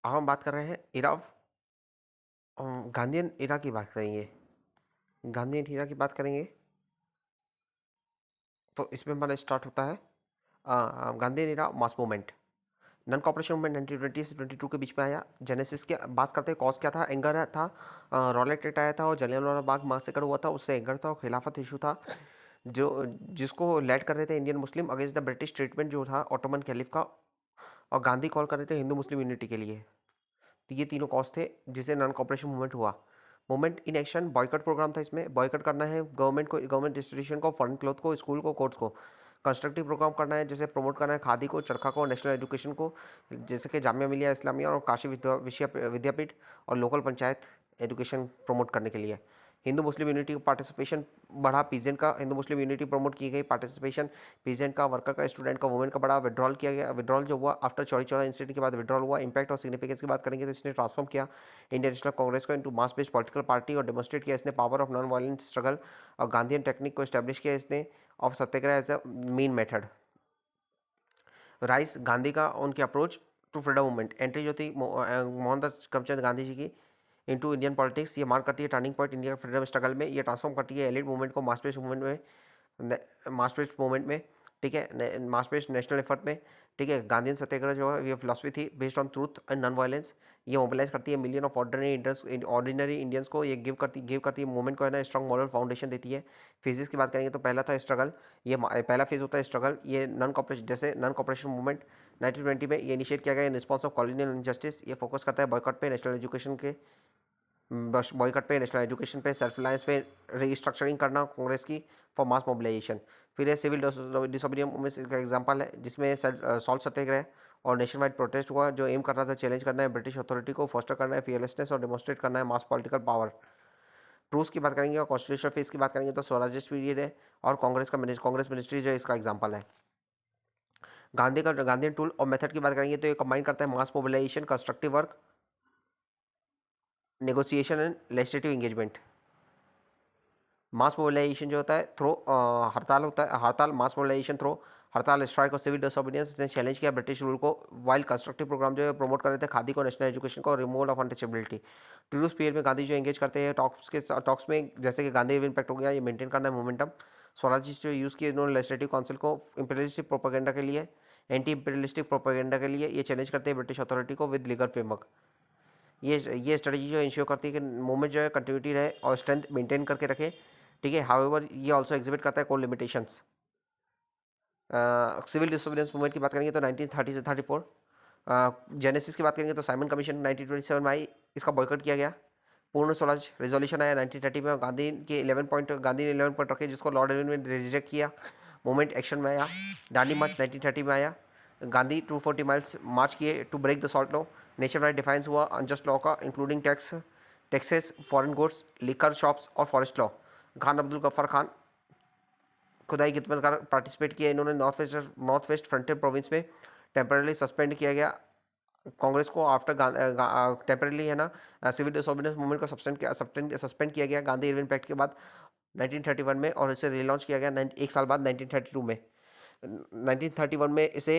अब हम बात कर रहे हैं इरा ऑफ गांधीयन इरा की बात करेंगे। गांधीयन इरा की बात करेंगे तो इसमें हमारा स्टार्ट होता है Gandhian era mass movement. Non cooperation movement 1920 से 22 के बीच में आया। जेनेसिस की बात करते हैं, कॉज क्या था? एंगर था। रॉलेट रेट आया था और जलियांवाला बाग मासेकर हुआ था, उससे एंगर था और खिलाफत इशू था जो जिसको लेड कर रहे थे Indian Muslim against the British treatment जो था ऑटोमन कैलिफ का। और गांधी कॉल कर रहे थे हिंदू मुस्लिम यूनिटी के लिए। तो ये तीनों कॉज थे जिसे नॉन कॉपरेशन मूवमेंट हुआ। Movement in action boycott programme था। इसमें बॉयकट करना है गवर्नमेंट को, गवर्नमेंट इंस्टीट्यूशन को, फॉरेन क्लॉथ को, स्कूल को, कोर्ट्स को। कंस्ट्रक्टिव प्रोग्राम करना है, जैसे प्रमोट करना है खादी को, चरखा को, नेशनल एजुकेशन को, जैसे कि जामिया मिलिया इस्लामिया और काशी विद्यापीठ और लोकल पंचायत एजुकेशन प्रमोट करने के लिए। हिंदू मुस्लिम यूनिटी का पार्टिसिपेशन बढ़ा। पीजेंट का हिंदू मुस्लिम यूनिटी प्रमोट की गई। पार्टिसिपेशन पीजेंट का, वर्कर का, स्टूडेंट का, वुमेन का बढ़ा। विड्रॉल किया गया। विड्रॉल जो हुआ आफ्टर चौरी चौरा इंसिडेंट के बाद विड्रॉल हुआ। इंपैक्ट और सिग्निफिकेंस की बात करेंगे तो इसने ट्रांसफॉर्म किया इंडियन नेशनल कांग्रेस को into mass based political party और डेमोस्ट्रेट किया इसने power of non violent struggle और गांधीयन टेक्निक को एस्टेब्लिश किया इसने of satyagraha as a main method. Rise Gandhi का उनकी approach to freedom movement. Entry जो थी मोहनदास करमचंद गांधी जी की इनटू इंडियन पॉलिटिक्स, ये मार्क करती है turning point India freedom struggle में। ये ट्रांसफॉर्म करती है एलिट मूवमेंट को मास बेस्ड मूवमेंट में, मास बेस्ड मूवमेंट में। ठीक है, मास बेस्ड नेशनल एफर्ट में। ठीक है, गांधीयन सत्याग्रह जो है ये फिलॉसफी थी based on truth and non violence. ये मोबिलाइज करती है मिलियन ऑफ ऑर्डिनरी इंडियंस को। ये गिव करती है मूवमेंट को, है ना, स्ट्रॉन्ग मॉरल फाउंडेशन देती है। फिजिक्स की बात करेंगे तो पहला था स्ट्रगल। ये पहला फेज होता है स्ट्रगल। ये नॉन कॉपरेशन, जैसे नॉन कॉपरेशन मूवमेंट 1920 में ये इनिशिएट किया गया in response of colonial injustice. ये फोकस करता है बॉयकॉट पे, नेशनल एजुकेशन के बॉयकट पे, नेशनल एजुकेशन पे, सेल्फ रिलायंस पे, रीस्ट्रक्चरिंग करना कांग्रेस की फॉर मास मोबिलाइजेशन। फिर ये सिविल डिसोबीडियम मूवमेंट का एग्जांपल है जिसमें सॉल्ट सत्याग्रह और नेशन वाइड प्रोटेस्ट हुआ जो एम कर रहा था चैलेंज करना है ब्रिटिश अथॉरिटी को, फोस्टर करना है फियरलेसनेस और डेमोस्ट्रेट करना है मास पॉलिटिकल पावर। ट्रूस की बात करेंगे और कॉन्स्टिट्यूशनल फेज की बात करेंगे तो स्वराज्य पीरियड है और कांग्रेस मिनिस्ट्री जो है इसका एग्जाम्पल है। गांधी टूल और मेथड की बात करेंगे तो ये कंबाइन करता है mass mobilisation, constructive work, negotiation and legislative engagement. Mass mobilisation जो होता है थ्रो हड़ताल होता है, हड़ताल मास मोबिलाइजेशन थ्रो हड़ताल, स्ट्राइक और सिविल डिसोबीडियंस ने चैलेंज किया ब्रिटिश रूल को। वाइल कंस्ट्रक्टिव प्रोग्राम जो है प्रमोट कर रहे थे खादी को, नेशनल एजुकेशन को, रिमूवल ऑफ अनटचेबिलिटी। टूरिस्ट पीरियड में गांधी जो एंगेज करते हैं टॉक्स में, जैसे कि गांधी इम्पैक्ट हो गया, ये मेंटेन करना है मोमेंटम। स्वराज जो यूज़ किए इन्होंने लेजिस्लेटिव काउंसिल को इंपीरियलिस्टिक प्रोपेगेंडा के लिए, एंटी इंपीरियलिस्टिक प्रोपेगेंडा के लिए ये चैलेंज करते हैं ब्रिटिश अथॉरिटी को विद लीगल फ्रेमवर्क। ये स्ट्रेटजी जो इंश्योर करती है कि मूवमेंट जो है कंटिन्यूटी रहे और स्ट्रेंथ मेंटेन करके रखे। ठीक है, हाउएवर ये ऑल्सो एग्जिबिट करता है core limitations. Civil disobedience movement की बात करेंगे तो 1930 से 34। जेनेसिस की बात करेंगे तो साइमन कमीशन 1927 में आई, इसका बॉयकॉट किया गया। पूर्ण स्वराज रेजोल्यूशन आया 1930 में, गांधी ने 11 पॉइंट रखे जिसको लॉर्ड इरविन ने रिजेक्ट किया। मूवमेंट एक्शन में आया। दांडी मार्च 1930 में आया। गांधी 240 माइल्स मार्च किए to break the salt law. Nation wide defiance हुआ अनजस्ट लॉ का, including taxes, foreign goods, liquor shops और forest law. Khan Abdul Ghaffar Khan Khudai Khidmatgar participate किया इन्होंने। नॉर्थ वेस्ट फ्रंटियर प्रोविंस में टेम्परली सस्पेंड किया गया कांग्रेस को आफ्टर टेम्परली, है ना, सिविल डिसोबीडियंस मूवमेंट को सस्पेंड किया गया गांधी इरविन पैक्ट के बाद 1931 में, और इसे रिलॉन्च किया गया एक साल बाद 1932 में। 1931 में इसे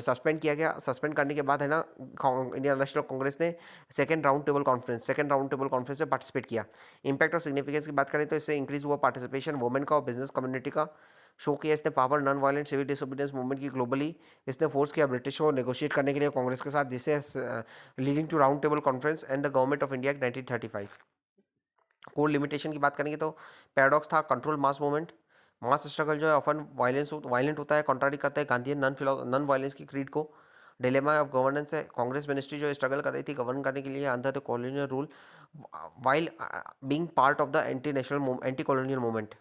सस्पेंड किया गया। सस्पेंड करने के बाद, है ना, इंडियन नेशनल कांग्रेस ने सेकेंड राउंड टेबल कॉन्फ्रेंस में पार्टिसिपेट किया। इंपैक्ट और सिग्निफिकेंस की बात करें तो इससे इंक्रीज हुआ पार्टिसिपेशन वुमेन का और बिजनेस कम्युनिटी का। शो किया इसने power non violent civil disobedience movement की ग्लोबली। इसने फोर्स किया ब्रिटिश को नेगोशिएट करने के लिए कांग्रेस के साथ, जिससे leading to round table conference and the government of India 1935। Core limitation की बात करेंगे तो पैराडॉक्स था control mass movement. Mass struggle जो है ऑफन वायलेंट होता है, कॉन्ट्राडिक करता है गांधी नॉन वायलेंस की क्रीड को। डिलेमा ऑफ गवर्नेंस है, कांग्रेस मिनिस्ट्री जो स्ट्रगल कर रही थी गवर्न करने के लिए under the colonial rule while being part of the anti colonial movement.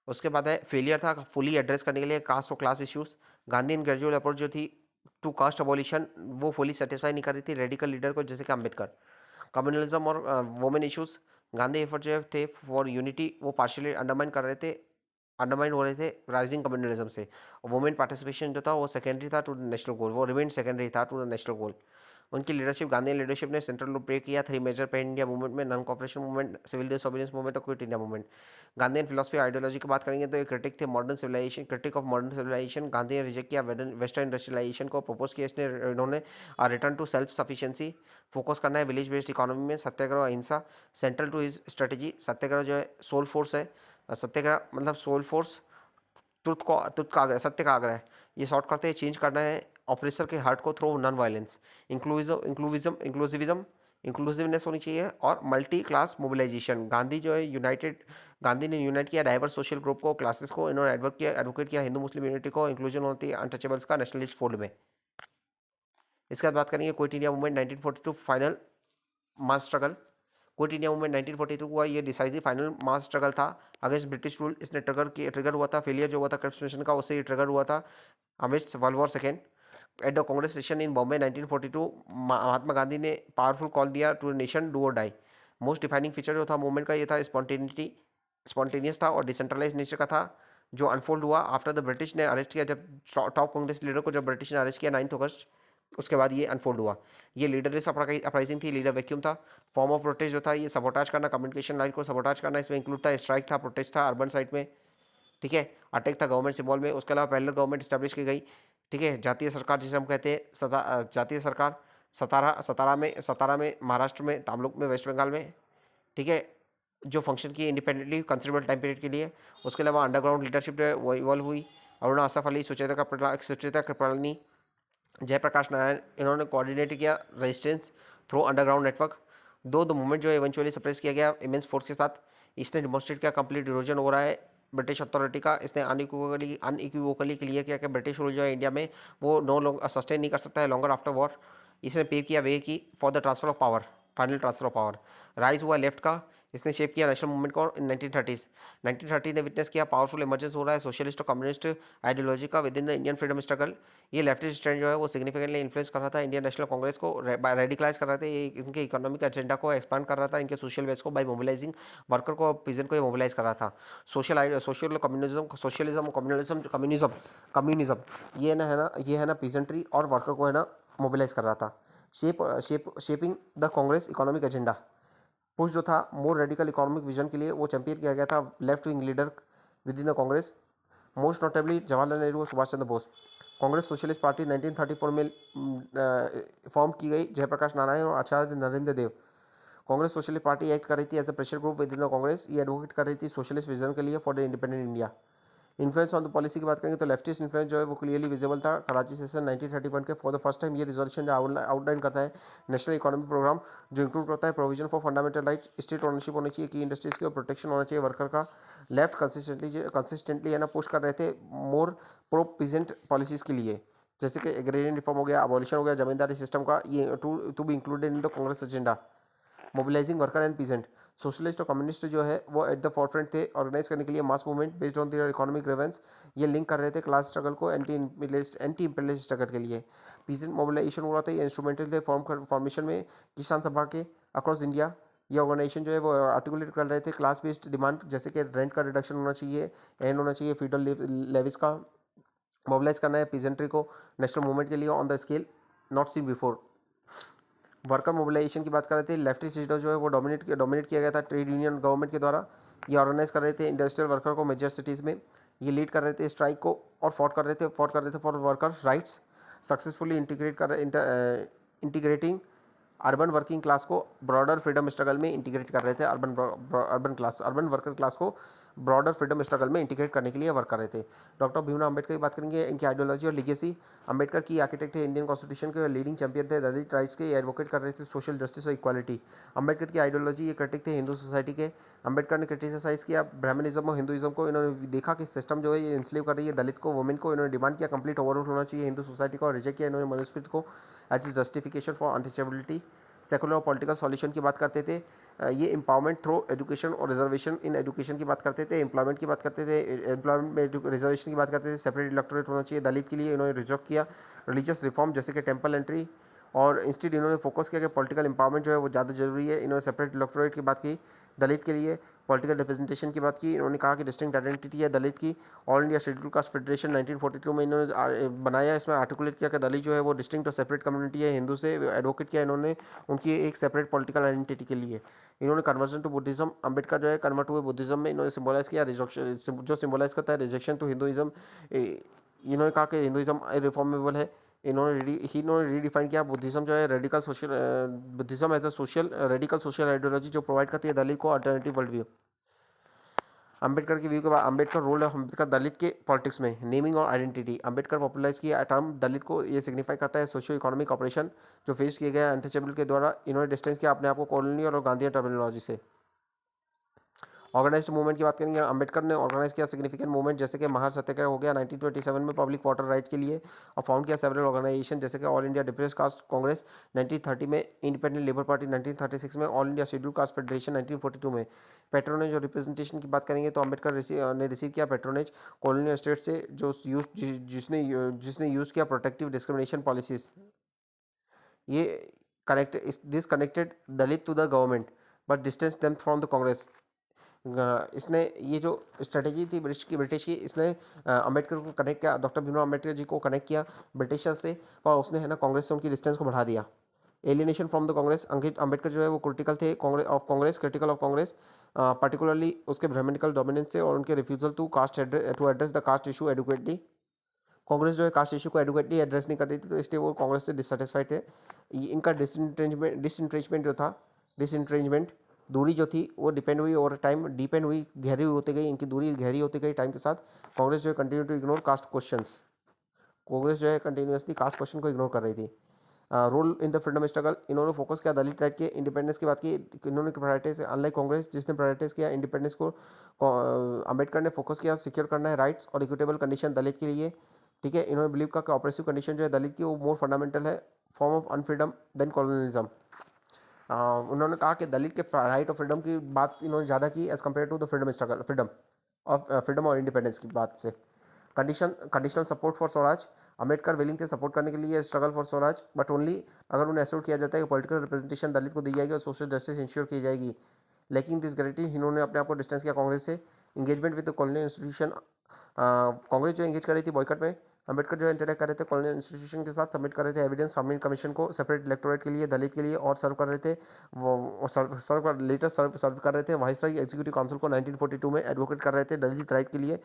उसके बाद है फेलियर था फुली एड्रेस करने के लिए कास्ट और क्लास इश्यूज। गांधी इन ग्रेजुअल अप्रोच जो थी टू कास्ट अबॉलिशन वो फुली सेटिस्फाई नहीं कर रही थी रेडिकल लीडर को जैसे कि अम्बेडकर। कम्युनलिज्म और वुमेन इश्यूज, गांधी एफर्ट जो थे फॉर यूनिटी वो पार्शियली अंडरमाइन हो रहे थे राइजिंग कम्युनलिज्म से। वुमेन पार्टिसिपेशन जो था वो सेकेंडरी था टू नेशनल गोल, वो रिमेन सेकेंडरी था टू द नेशनल गोल। उनकी लीडरशिप, गांधी लीडरशिप ने सेंट्रल रूल प्ले किया 3 मेजर पैन इंडिया मूवमेंट में, non cooperation movement, civil disobedience movement और quit India movement. Gandhi and philosophy ideology की बात करेंगे तो ये क्रिटिक थे modern civilisation, critic of modern civilisation. Gandhi ने रिजेक्ट किया वेस्टर्न इंडस्ट्रियलाइजेशन को, प्रपोज किया इसने इन्होंने return to self sufficiency, focus करना है विलेज बेस्ड इकोनॉमी में, satyagraha ahimsa central to his strategy. Satyagraha जो है सोल फोर्स है, सत्याग्रह मतलब सोल फोर्स, ट्रुथ का आग्रह, सत्य का आग्रह है। ये शॉर्ट करते हैं, चेंज करना है ऑपरेसर के हार्ट को थ्रू नॉन वायलेंस। इंक्लूसिवनेस होनी चाहिए और मल्टी क्लास मोबिलाइजेशन। गांधी जो है गांधी ने यूनाइट किया डाइवर्स सोशल ग्रुप को, क्लासेस को, इन्होंने एडवोकेट किया हिंदू मुस्लिम यूनिटी को, इंक्लूजन होती है अनटचेबल्स का नेशनलिस्ट फोल्ड में। इसके बाद बात करेंगे क्विट इंडिया मूवमेंट 1942 फाइनल मास स्ट्रगल। क्विट इंडिया मूवमेंट 1942 हुआ, ये डिसाइसिव फाइनल मास स्ट्रगल था अगेंस्ट ब्रिटिश रूल। इसने ट्रिगर हुआ था, फेलियर जो हुआ था क्रिप्स मिशन का, उससे ये ट्रिगर हुआ था against world war second. At the Congress session in Bombay 1942 Mahatma Gandhi ने पावरफुल कॉल दिया टू नेशन डू और डाई। मोस्ट डिफाइनिंग फीचर जो था मूवमेंट का ये था स्पॉन्टेनियस था और डिसेंट्रलाइज नेचर का था, जो अनफोल्ड हुआ आफ्टर द ब्रिटिश ने अरेस्ट किया, जब टॉप कांग्रेस लीडर को जब ब्रिटिश ने अरेस्ट किया 9 अगस्त, उसके बाद ये अनफोल्ड हुआ। ये लीडरलेस अपराइजिंग थी, लीडर वैक्यूम था। फॉर्म ऑफ प्रोटेस्ट जो था ये सबोटाज करना, कम्युनिकेशन लाइन को सबोटाज करना, इसमें इंक्लूड था स्ट्राइक था, प्रोटेस्ट था अर्बन साइट में, ठीक है, अटैक था गवर्नमेंट सिंबल में। उसके अलावा पैरेलल गवर्नमेंट स्टैब्लिश की गई, ठीक है, जातीय सरकार जिसे हम कहते हैं जातीय सरकार, सतारा में महाराष्ट्र में, तामलुक में वेस्ट बंगाल में, ठीक है, जो फंक्शन की इंडिपेंडेंटली कंसिडरेबल टाइम पीरियड के लिए। उसके अलावा अंडरग्राउंड लीडरशिप जो है वो इवॉल्व हुई। अरुणा आसफ अली, सुचेता कृपलानी, जयप्रकाश नारायण, इन्होंने कोऑर्डिनेट किया रेजिस्टेंस थ्रू अंडरग्राउंड नेटवर्क। दो द मूवमेंट जो है इवेंचुअली सप्रेस किया गया इमेंस फोर्स के साथ। इसने डिमॉन्स्ट्रेट किया कंप्लीट इरोजन हो रहा है ब्रिटिश अथॉरिटी का। इसने अनइक्विवोकली क्लियर किया कि ब्रिटिश रूल जो है इंडिया में वो नो लॉन्गर सस्टेन नहीं कर सकता है लॉन्गर आफ्टर वॉर। इसने पे किया वे की for the transfer of power, final transfer of power. Rise हुआ लेफ्ट का, इसने शेप किया नेशनल मूवमेंट को इन 1930s। 1930 ने विटनेस किया पावरफुल इमर्जेंस हो रहा है सोशलिस्ट और कम्युनिस्ट आइडियोलॉजी का with in the Indian freedom struggle. ये लेफ्टिस्ट स्टैंड जो है वो सिग्निफिकेंटली इन्फ्लुएंस कर रहा था इंडियन नेशनल कांग्रेस को, रेडिकलाइज कर रहे थे ये, इनके इकोनॉमिक एजेंडा को एक्सपांड कर रहा था, इनके सोशल बेस को बाय मोबिलाइजिंग वर्कर को, पीजेंट को ये मोबिलाइज कर रहा था। सोशल कम्युनिज्म, सोशलिज्म, कम्युनिज्म ये है ना पीजेंट्री और वर्कर को है ना मोबिलाइज कर रहा था। Shaping the Congress economic agenda, push जो था मोर रेडिकल इकोनॉमिक विजन के लिए वो चैंपियन किया गया था left wing leader within the Congress, most notably Jawaharlal Nehru और Subhas Chandra Bose. Congress socialist party 1934 में फॉर्म की गई, जयप्रकाश नारायण और Acharya Narendra Dev. Congress socialist party act कर रही थी as a pressure group within the Congress. ये एडवोकेट कर रही थी सोशलिस्ट विजन के लिए for the independent India. Influence on the policy की बात करेंगे तो लेफ्टिस्ट इन्फ्लुएंस जो है वो क्लियरली विजिबल था कराची सेशन 1931 के। फॉर द फर्स्ट टाइम ये रिजोल्यूशन जो आउटलाइन करता है नेशनल इकोनॉमिक प्रोग्राम, जो इंक्लूड करता है provision for fundamental rights, state ownership होनी चाहिए की इंडस्ट्रीज की और प्रोटेक्शन होना चाहिए वर्कर का। लेफ्ट कंसिस्टेंटली है ना पुश कर रहे थे मोर प्रो पीजेंट पॉलिसीज के लिए, जैसे कि एग्रेरियन रिफॉर्म हो गया, अबॉलिशन हो गया जमींदारी सिस्टम का, ये to be included in the Congress agenda. Mobilizing worker and peasant, socialist और कम्युनिस्ट जो है वो एट द फॉरफ्रंट थे ऑर्गेनाइज करने के लिए mass movement based on their economic grievance. ये लिंक कर रहे थे क्लास स्ट्रगल को एंटी इंपीरियलिस्ट स्ट्रगल के लिए। पीजेंट मोबिलाइजेशन हो रहा था, ये इंस्ट्रूमेंटल थे फॉर्मेशन में किसान सभा के अक्रॉस इंडिया। ये ऑर्गेनाइजेशन जो है वो आर्टिकुलेट कर रहे थे क्लास बेस्ड डिमांड, जैसे कि रेंट का रिडक्शन होना चाहिए, एंड होना चाहिए फ्यूडल लेविस का। मोबिलाइज करना है पीजेंट्री को नेशनल मूवमेंट के लिए on the scale not seen before. Worker mobilization की बात कर रहे थे, लेफ्टिस्ट लीडर जो है वो डोमिनेट किया गया था ट्रेड यूनियन गवर्नमेंट के द्वारा। ये ऑर्गेनाइज कर रहे थे इंडस्ट्रियल वर्कर को मेजर सिटीज़ में, ये लीड कर रहे थे स्ट्राइक को और फॉट कर रहे थे for worker rights. Successfully integrating urban working class को ब्रॉडर फ्रीडम स्ट्रगल में इंटीग्रेट कर रहे थे। अर्बन वर्कर क्लास को ब्रॉडर फ्रीडम स्ट्रगल में इंटीग्रेट करने के लिए वर्क कर रहे थे। डॉक्टर भीमराव अम्बेडकर की बात करेंगे, इनकी आइडियोलॉजी और लिगेसी। अम्बेडकर की आर्किटेक्ट है इंडियन कॉन्स्टिट्यूशन के, लीडिंग चैंपियन थे दलित राइट्स के, एडवोकेट कर रहे थे सोशल जस्टिस और इक्वालिटी। अम्बेडकर की आइडियोलॉजी ये क्रिटिक थे हिंदू सोसाइटी के। अम्बेडकर ने क्रिटिसाइज किया ब्राह्मणिज्म और हिंदुइज्म को। इन्होंने देखा कि सिस्टम जो है ये इंस्लेव कर रही है दलित को, वुमेन को। इन्होंने डिमांड किया कंप्लीट ओवरऑल होना चाहिए हिंदू सोसाइटी को, और रिजेक्ट किया इन्होंने मनुस्मृति को as a justification for untouchability. Secular और पॉलिटिकल सॉल्यूशन की बात करते थे, ये एम्पावरमेंट थ्रू एजुकेशन और रिजर्वेशन इन एजुकेशन की बात करते थे, एम्प्लॉयमेंट की बात करते थे, एम्प्लॉयमेंट में रिजर्वेशन की बात करते थे, सेपरेट इलेक्टोरेट होना चाहिए दलित के लिए, इन्होंने रिजर्व किया। रिलीजियस रिफॉर्म जैसे कि टेम्पल एंट्री और इंस्टीट्यूट इन्होंने फोकस किया कि पॉलिटिकल एम्पावरमेंट जो है वो ज़्यादा जरूरी है। इन्होंने सेपरेट इलेक्टोरेट की बात की दलित के लिए, पॉलिटिकल रिप्रेजेंटेशन की बात की। इन्होंने कहा कि डिस्टिंक्ट आइडेंटिटी है दलित की। All India schedule caste federation 1942 में इन्होंने बनाया, इसमें आर्टिकुलेट किया कि दलित जो है वो डिस्टिंक्ट और सेपरेट कम्युनिटी है। हिंदू से एडवोकेट किया इन्होंने उनकी एक सेपरेट पॉलिटिकल आइडेंटिटी के लिए। इन्होंने कन्वर्जन टू बुद्धिज्म, अम्बेडकर जो है कन्वर्ट हुए बुद्धिज्म में। इन्होंने सिम्बोलाइज किया रिजेक्शन, जो सिम्बोलाइज करता है रिजेक्शन टू हिंदुइज्म। इन्होंने कहा कि हिंदुइज्म रिफॉर्मेबल है। इन्होंने रीडिफाइन किया बुद्धिज्म जो है radical social, Buddhism as a social radical social ideology जो प्रोवाइड करती है दलित को अल्टरनेटिव वर्ल्ड व्यू। अंबेडकर की व्यू के बाद अंबेडकर रोल ऑफ अंबेडकर दलित के पॉलिटिक्स में, नेमिंग और आइडेंटिटी। अंबेडकर पॉपुलराइज किया टर्म दलित को, ये सिग्निफाई करता है सोशियो इकोनॉमिक ऑपरेशन जो फेस किए गए अनटचेबल के द्वारा। इन्होंने डिस्टेंस किया अपने आप को कॉलोनी और गांधी टर्मिनोलॉजी से। ऑर्गेनाइज्ड मूवमेंट की बात करेंगे, अंबेडकर ने ऑर्गेनाइज किया सिग्निफिकेंट मूवमेंट जैसे कि महार सत्याग्रह हो गया 1927 में पब्लिक वाटर राइट के लिए, और फाउंड किया सेवरल ऑर्गेनाइजेशन जैसे कि all India depressed caste Congress 1930 में, इंडिपेंडेंट लेबर पार्टी 1936 में, all India schedule caste federation 1942 में। पेट्रोनेज और रिप्रेजेंटेशन की बात करेंगे तो अंबेडकर ने रिसीव किया पेट्रोनेज कॉलोनियल स्टेट से, जो जिसने यूज़ किया प्रोटेक्टिव डिस्क्रिमिनेशन पॉलिसीज। ये connect this connected Dalit to the government but distance them from the Congress. इसने ये जो स्ट्रेटेजी थी ब्रिटिश की इसने अंबेडकर को कनेक्ट किया, डॉक्टर भीमराव अंबेडकर जी को कनेक्ट किया ब्रिटिशर्स से, और उसने है ना कांग्रेस से उनकी डिस्टेंस को बढ़ा दिया। Alienation from the Congress, Ankit Ambedkar जो है वो क्रिटिकल थे क्रिटिकल ऑफ कांग्रेस, पर्टिकुलरली उसके ब्राह्मणिकल डोमिनेंस से और उनके refusal to address the caste issue adequately. Congress जो है कास्ट इशू को एडुकेटली एड्रेस नहीं कर रही थी, तो इसलिए वो कांग्रेस से डिससेटिस्फाइड थे। इनका डिसइंट्रेंचमेंट जो था, डिसइंट्रेंचमेंट दूरी जो थी वो डिपेंड हुई ओवर टाइम, डिपेंड हुई, गहरी होती गई, इनकी दूरी गहरी होती गई टाइम के साथ। कांग्रेस जो है continue to ignore caste questions, Congress जो है कंटिन्यूसली कास्ट क्वेश्चन को इग्नोर कर रही थी। Role in the freedom struggle, इन्होंने फोकस किया दलित राइट के, इंडिपेंडेंस की बात की। इन्होंने प्रायोरिटाइज, अनलाइक कांग्रेस जिसने प्रायोरिटाइज किया इंडिपेंडेंस को, अंबेडकर ने फोकस किया सिक्योर करना है राइट्स और इक्विटेबल कंडीशन दलित के लिए। ठीक है, इन्होंने बिलीव का ऑपरेसिव कंडीशन जो है दलित की वो मोर फंडामेंटल है फॉर्म ऑफ अनफ्रीडम देन कॉलोनिज्म। उन्होंने कहा कि दलित के राइट और फ्रीडम की बात इन्होंने ज़्यादा की as compare to the freedom struggle, freedom और इंडिपेंडेंस की बात से। Conditional support for swaraj, Ambedkar willing थे सपोर्ट करने के लिए struggle for swaraj, but only अगर उन्हें एश्योर किया जाता है कि पॉलिटिकल रिप्रेजेंटेशन दलित को दी जाएगी और सोशल जस्टिस इंश्योर की जाएगी। लेकिन दिस गारंटी इन्होंने अपने आप को डिस्टेंस किया कांग्रेस से। Engagement with the colonial institution, Congress जो एंगेज कर रही थी बॉयकट में, अंबेडकर जो इंटरेक्ट कर रहे थे कॉलोनियल इंस्टीट्यूशन के साथ, सबमिट कर रहे थे एविडेंस सामने कमीशन को सेपरेट इलेक्टोरेट के लिए दलित के लिए, और सर्व कर रहे थे वो सर्व कर रहे थे वाइसराय एग्जीक्यूटिव काउंसिल को 1942 में, एडवोकेट कर रहे थे दलित राइट के लिए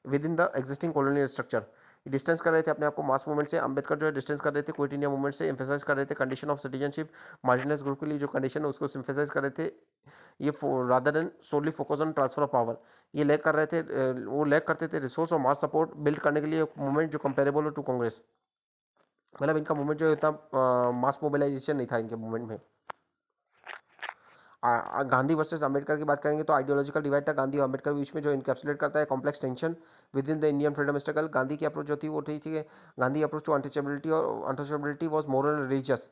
with in the existing colonial structure. Distance कर रहे थे अपने आप को मास मूवमेंट से। अंबेडकर जो है डिस्टेंस कर रहे थे क्विट इंडिया मूवमेंट से, एम्फेसाइज कर रहे थे condition of citizenship, marginalize group के लिए जो कंडीशन है उसको एम्फेसाइज कर रहे थे। ये rather than solely focus on transfer of power, ये लैक कर रहे थे, वो लैक करते थे रिसोर्स और मास सपोर्ट बिल्ड करने के लिए मूवमेंट जो कंपेरेबल हो टू कांग्रेस। मतलब इनका मूवमेंट जो इतना मास मोबिलाइजेशन नहीं था इनके मूवमेंट में। गांधी वर्सेस अंबेडकर की बात करेंगे तो आइडियोलॉजिकल डिवाइड था गांधी और अंबेडकर के बीच में, जो इनकैप्सुलेट करता है complex tension with in the Indian freedom struggle. Gandhi की अप्रोच जो थी वो थी गांधी अप्रोच टू अनटचेबिलिटी, और अनटचेबिलिटी वाज मोरल रिलीजियस,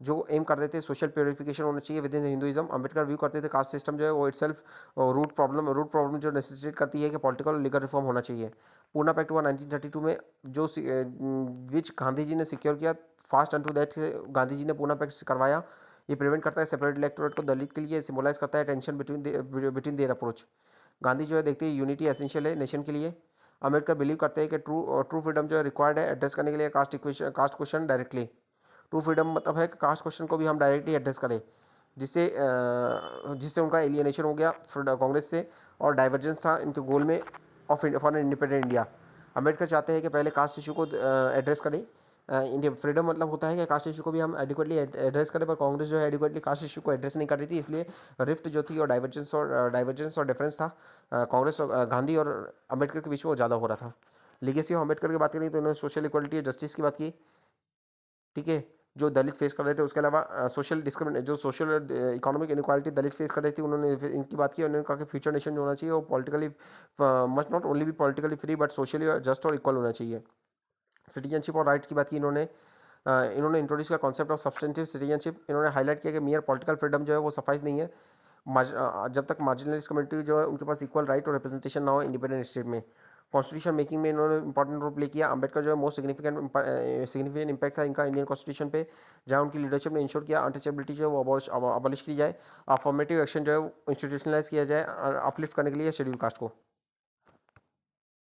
जो एम करते थे सोशल प्योरिफिकेशन होना चाहिए with in Hinduism. Ambedkar view करते थे कास्ट सिस्टम जो है वो इटसेल्फ रूट प्रॉब्लम जो नेसेसिटेट करती है कि पॉलिटिकल लीगल रिफॉर्म होना चाहिए। पूना पैक्ट हुआ 1932 में, जो विच गांधी जी ने सिक्योर किया। Fast unto that Gandhi ji ने पूना पैक्ट करवाया। ये प्रिवेंट करता है सेपरेट इलेक्टोरेट को दलित के लिए, सिम्बलाइज करता है tension between their approach. Gandhi जो है देखते हैं यूनिटी एसेंशियल है नेशन के लिए। अंबेडकर बिलीव करते हैं कि ट्रू फ्रीडम जो है रिक्वायर्ड है एड्रेस करने के लिए caste question directly. True freedom मतलब है कि कास्ट क्वेश्चन को भी हम डायरेक्टली एड्रेस करें, जिससे उनका एलियनेशन हो गया कांग्रेस से, और डाइवर्जेंस था इनके गोल में of for independent India. Ambedkar चाहते हैं कि पहले कास्ट इशू को एड्रेस करें। इंडिया फ्रीडम मतलब होता है कि कास्ट इशू को भी हम एडिक्वेटली एड्रेस करें, पर कांग्रेस जो है एडिक्वेटली कास्ट इशू को एड्रेस नहीं कर रही थी, इसलिए रिफ्ट जो थी और डाइवर्जेंस और डिफरेंस था कांग्रेस गांधी और अंबेडकर के बीच में वो ज़्यादा हो रहा था। लीगेसी ऑफ अंबेडकर की बात करें तो इन्होंने सोशल इक्वलिटी और जस्टिस की बात की। ठीक है, जो दलित फेस कर रहे थे, उसके अलावा सोशल डिस्क्रिमिनेट, जो सोशल इकोनॉमिक इनक्वालिटी दलित फेस कर रही थी, उन्होंने इनकी बात की। उन्होंने कहा कि फ्यूचर नेशन जो होना चाहिए वो politically must not only be politically free but socially just और इक्वल होना चाहिए। सिटीजनशिप और राइट्स की बात की इन्होंने इंट्रोड्यूस किया कॉन्सेप्ट ऑफ सब्सटेंटिव सिटीजनशिप। इन्होंने हाईलाइट किया कि मियर पॉलिटिकल फ्रीडम जो है वो सफाइज नहीं है जब तक मार्जिनलाइज कम्युनिटी जो है उनके पास इक्वल राइट और रिप्रेजेंटेशन ना हो इंडिपेंडेंट स्टेट में। कॉन्स्टिट्यूशन मेकिंग में इन्होंने इंपॉर्टेंट रोल प्ले किया। अंबेडकर जो है मोस्ट सिग्निफिकेंट इम्पैक्ट था इनका इंडियन कॉन्स्टिट्यूशन पे, जहाँ उनकी लीडरशिप ने इंश्योर किया अनटचेबिलिटी जो है वो अबॉलिश की जाए, अफॉर्मेटिव एक्शन जो है इंस्टीट्यूशनलाइज किया जाए अपलिफ्ट करने के लिए शेड्यूल कास्ट को।